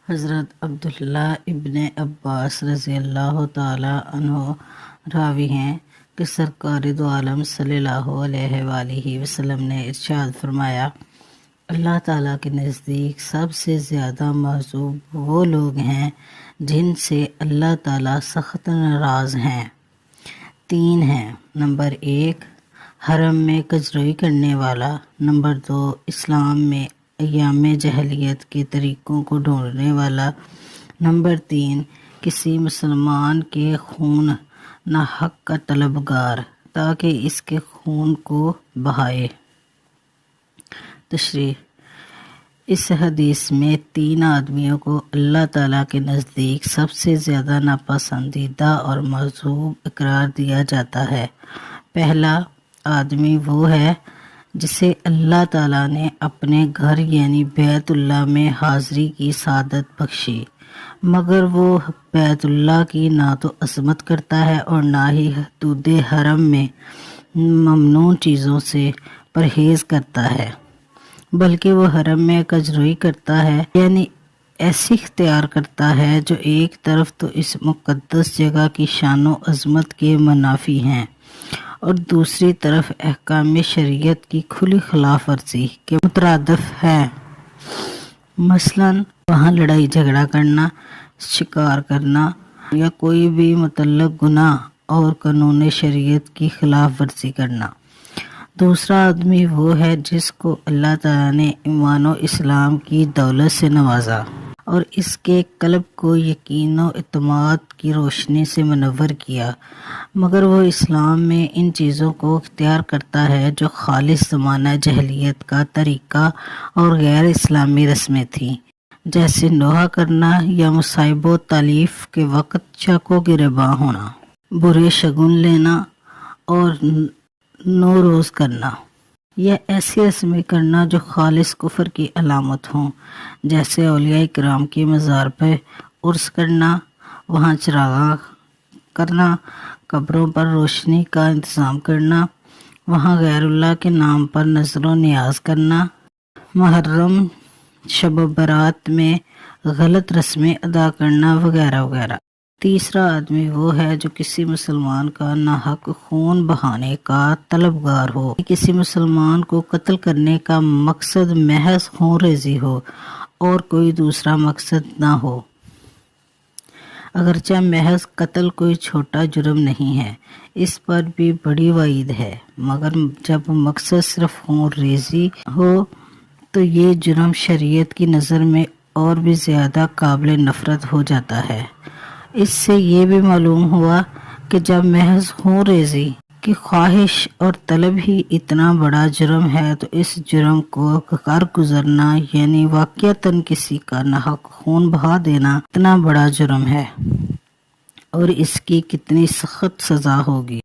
حضرت عبداللہ ابن عباس رضی اللہ تعالی عنہ راوی ہیں کہ سرکار دو عالم صلی اللہ علیہ وآلہ وسلم نے ارشاد فرمایا، اللہ تعالیٰ کے نزدیک سب سے زیادہ محجوب وہ لوگ ہیں جن سے اللہ تعالیٰ سخت ناراض ہیں۔ 3 ہیں۔ نمبر 1، حرم میں کجروئی کرنے والا۔ نمبر 2، اسلام میں ایام جاہلیت کے طریقوں کو ڈھونڈنے والا۔ نمبر 3، کسی مسلمان کے خون ناحق کا طلبگار تاکہ اس کے خون کو بہائے۔ تشریح: اس حدیث میں 3 آدمیوں کو اللہ تعالیٰ کے نزدیک سب سے زیادہ ناپسندیدہ اور محجوب قرار دیا جاتا ہے۔ پہلا آدمی وہ ہے جسے اللہ تعالیٰ نے اپنے گھر یعنی بیت اللہ میں حاضری کی سعادت بخشی، مگر وہ بیت اللہ کی نہ تو عظمت کرتا ہے اور نہ ہی حدود حرم میں ممنوع چیزوں سے پرہیز کرتا ہے، بلکہ وہ حرم میں کجروئی کرتا ہے، یعنی ایسی اختیار کرتا ہے جو ایک طرف تو اس مقدس جگہ کی شان و عظمت کے منافی ہیں اور دوسری طرف احکام شریعت کی کھلی خلاف ورزی کے مترادف ہے۔ مثلاً وہاں لڑائی جھگڑا کرنا، شکار کرنا یا کوئی بھی متعلق گناہ اور قانون شریعت کی خلاف ورزی کرنا۔ دوسرا آدمی وہ ہے جس کو اللہ تعالیٰ نے ایمان و اسلام کی دولت سے نوازا اور اس کے قلب کو یقین و اعتماد کی روشنی سے منور کیا، مگر وہ اسلام میں ان چیزوں کو اختیار کرتا ہے جو خالص زمانہ جاہلیت کا طریقہ اور غیر اسلامی رسمیں تھیں، جیسے نوحہ کرنا یا مصائب و تالیف کے وقت چاقو گریباں ہونا، برے شگن لینا اور نوروز کرنا، یا ایسی رسمیں کرنا جو خالص کفر کی علامت ہوں، جیسے اولیاء کرام کی مزار پہ عرس کرنا، وہاں چراغاں کرنا، قبروں پر روشنی کا انتظام کرنا، وہاں غیر اللہ کے نام پر نذر و نیاز کرنا، محرم شب برات میں غلط رسمیں ادا کرنا وغیرہ وغیرہ۔ تیسرا آدمی وہ ہے جو کسی مسلمان کا ناحق خون بہانے کا طلبگار ہو، کسی مسلمان کو قتل کرنے کا مقصد محض خون ریزی ہو اور کوئی دوسرا مقصد نہ ہو۔ اگرچہ محض قتل کوئی چھوٹا جرم نہیں ہے، اس پر بھی بڑی وعید ہے، مگر جب مقصد صرف خون ریزی ہو تو یہ جرم شریعت کی نظر میں اور بھی زیادہ قابل نفرت ہو جاتا ہے۔ اس سے یہ بھی معلوم ہوا کہ جب محض خون ریزی کی خواہش اور طلب ہی اتنا بڑا جرم ہے تو اس جرم کو کر گزرنا یعنی واقعتاً کسی کا ناحق خون بہا دینا اتنا بڑا جرم ہے اور اس کی کتنی سخت سزا ہوگی۔